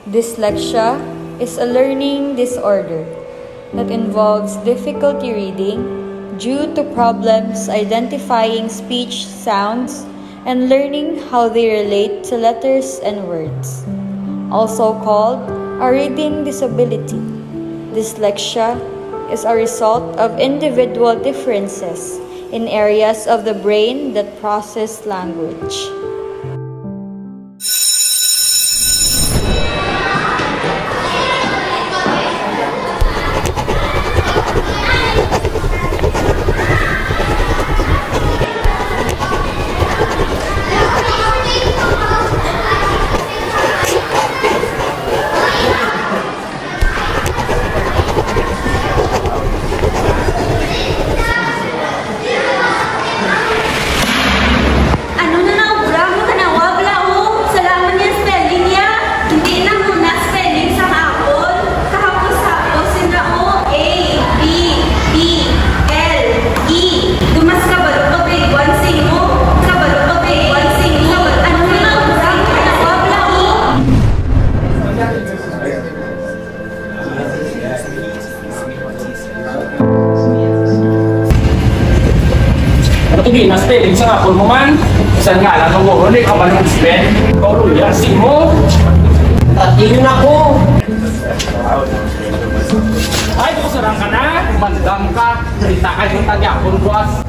Dyslexia is a learning disorder that involves difficulty reading due to problems identifying speech sounds and learning how they relate to letters and words. Also called a reading disability, dyslexia is a result of individual differences in areas of the brain that process language. Hindi na spelling sa hapon mo man. Saan nga lang mo, hindi ka ba nang spell? Kauluya, si mo. Tatingin ako. Ay, kusarang ka na. Bandang ka. Kita kayo ng tagyapon, boss.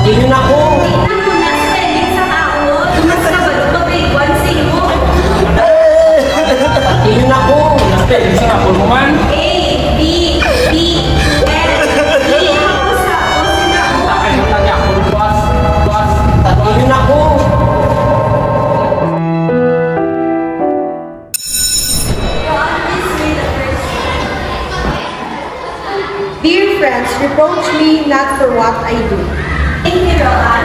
Tingin ako! Tingnan mo na spelling sa hapon. Mas kabalo pa grade 1 sino? Tingin ako! Spelling sa hapon mo man. A, B, B, L, E. Hapos sino? Kita kayo ng tagyapon, boss. Tingin ako! Dear friends, reproach me not for what I do. Thank you, Rohan.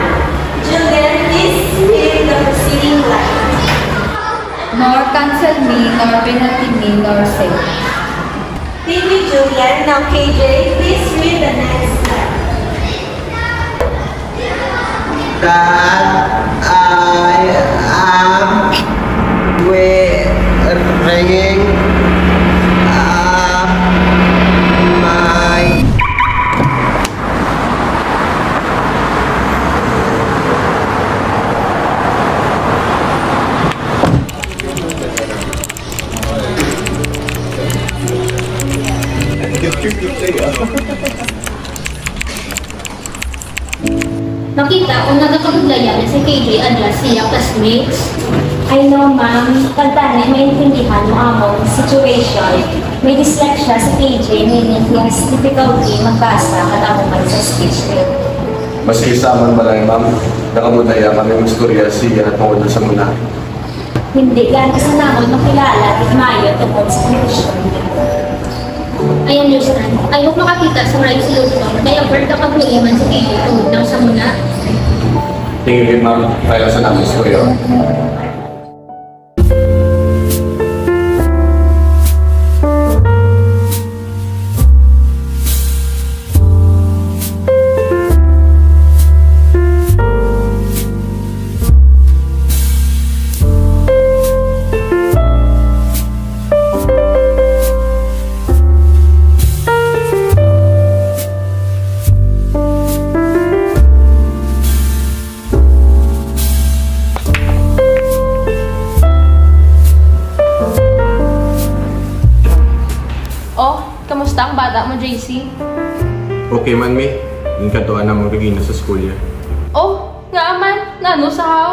Julian, please read the preceding line. Nor cancel me, nor penalty me, nor say. Thank you, Julian. Now, KJ, please read the next line. That I am wearing my Nakita ko nagkakabuglayan si KJ address siya classmates. I know, ma'am. Pagtani, maintindihan mo among situation. May dyslexia sa KJ, meaning has difficulty magbasa at among sa speech rate. Maski sa aman balay, ma'am, nakabudaya kami istorya siya tungkol sa muna. Hindi gan kasi namon makilala at mayo tungkol sa condition. I understand. I hope makakita sa right solution. Kaya bird ka pag-uliman si KJ tungkol daw sa muna. Tingin ma'am, kaya sa namin istorya. Kamusta ang bata mo, JC? Okay man, May. Yung katuan na magiging sa school niya. Oh, nga man. Ngano sa how?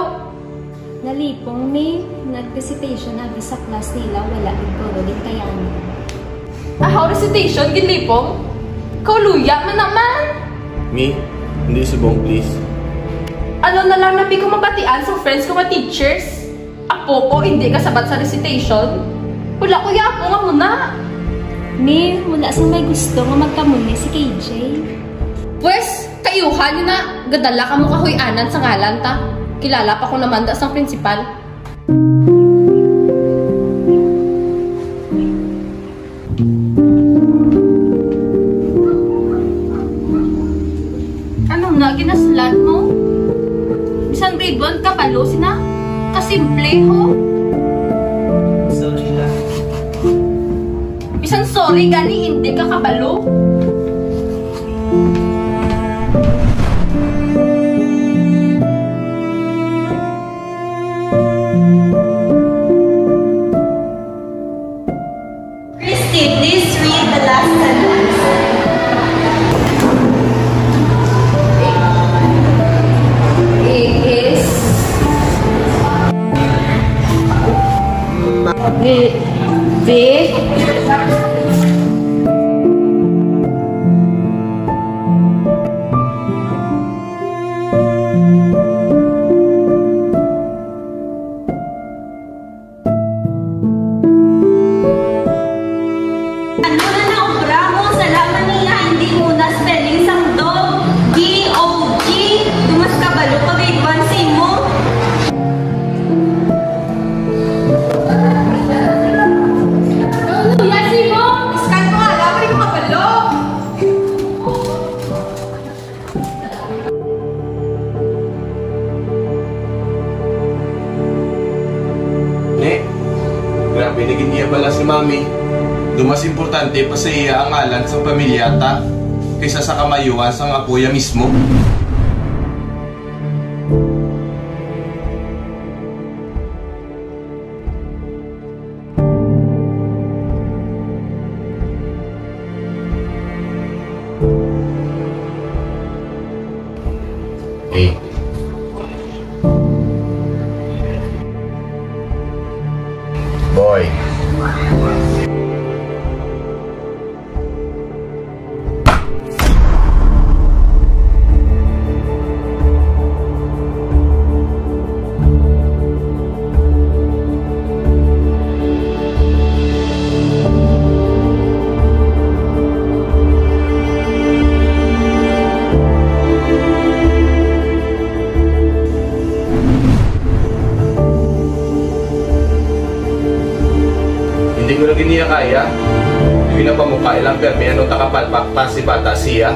Nalipong may nag-recitation na sa class nila, wala ito ulit kaya ano. How recitation, ginlipong? Kauluya man naman! May, hindi subong please. Ano na lang nabi ko mabatian sa friends ko mga teachers? Apo ko, hindi ka sabat sa recitation? Wala ko yapo nga muna. May, wala sa may gusto nga magkamuni si KJ. Pwes, kayuhan yun na. gadala ka mo kahuy-anan sa ngalan ta. Kilala pa ko naman da sang prinsipal. Ano nga ginaslat mo? Bisan grade 1 ka palo sina? Kasimple ho? Sorry lang. Bisan sorry gani hindi ka kabalo? Christy, please read the last sentence. Ano na naubra mo? Salamat niya, hindi mo na spelling sang dog. D-O-G. Dumas ka balo pag advancing mo. Yasi mo! Iskan mo nga, labay mo kabalo! Ne, grabe naging iya pala si Mami. Dumas importante pa sa iya ang ngalan sa pamilya ta kaysa sa kamayuan sa nga kuya mismo. Eh. Boy. Hindi ko na giniya kaya. Hindi na pamukha ilang permi ano takapalpak pa si bata siya.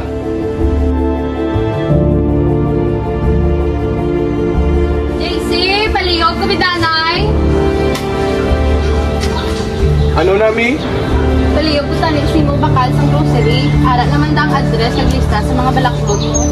JC, palihog ko bidanay. Ano na, Mi? Palihog ko tanin si mo bakal sa grocery. Ara naman dang address at lista sa mga balaklog mo.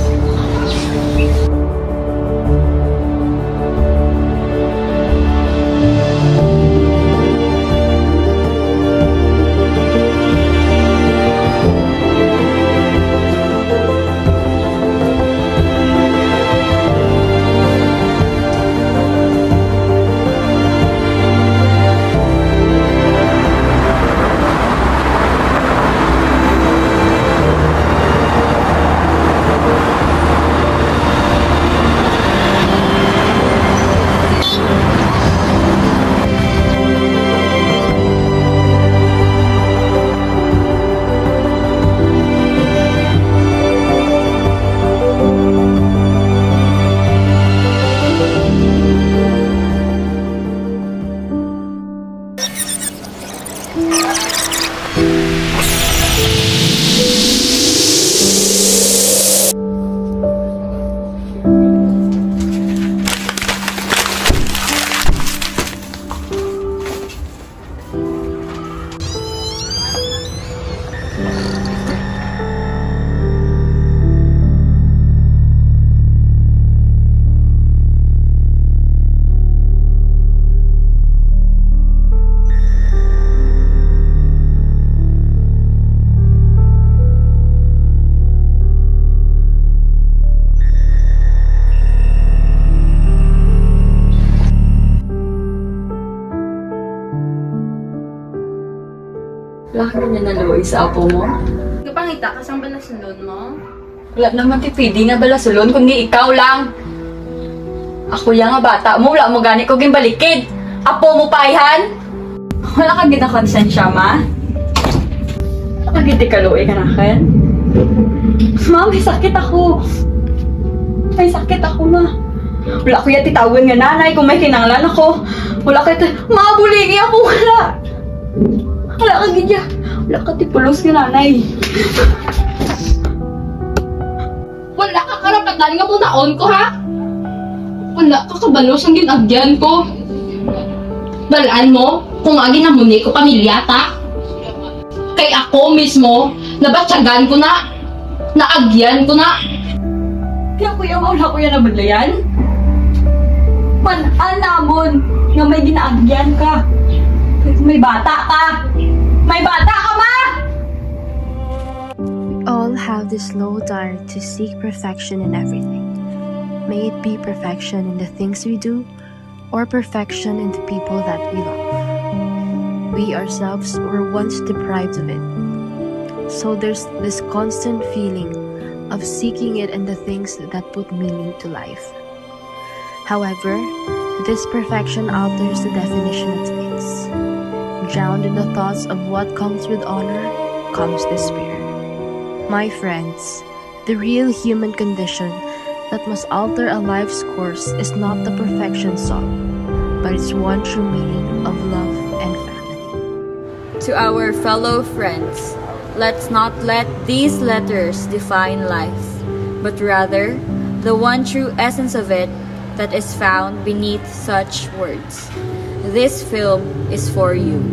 Wala ka na naluoy sa apo mo? Kapangita ka sang balasulon mo? Wala naman tipidi nga balasulon, kundi ikaw lang. Ako yang nga bata mo, wala mo gani ko gimbalikid. Apo mo paihan? Wala ka gina konsensya, ma? Wala ka giti kaluoy ka na kan? Ma, may sakit ako. May sakit ako, ma. Wala ko yung titawin nga nanay kung may kinanglan ako. Wala ka mabulingi ako, wala. Wala ka gidya. Wala ka tipulos nga nanay. Wala ka karapatan nga punaon ko, ha? Wala ka kabalo siyang ginagyan ko. Balaan mo kung agi na muni ko pamilya, ta? Kay ako mismo, nabatsagan ko na, naagyan ko na. Kaya kuya, wala ko yan nabadlayan. Manan namon nga may ginaagyan ka. May bata ka. May bata ka, ma! We all have this low desire to seek perfection in everything. May it be perfection in the things we do, or perfection in the people that we love. We ourselves were once deprived of it. So there's this constant feeling of seeking it in the things that put meaning to life. However, this perfection alters the definition of things. Drowned in the thoughts of what comes with honor, comes despair. My friends, the real human condition that must alter a life's course is not the perfection sought, but its one true meaning of love and family. To our fellow friends, let's not let these letters define life, but rather the one true essence of it that is found beneath such words. This film is for you.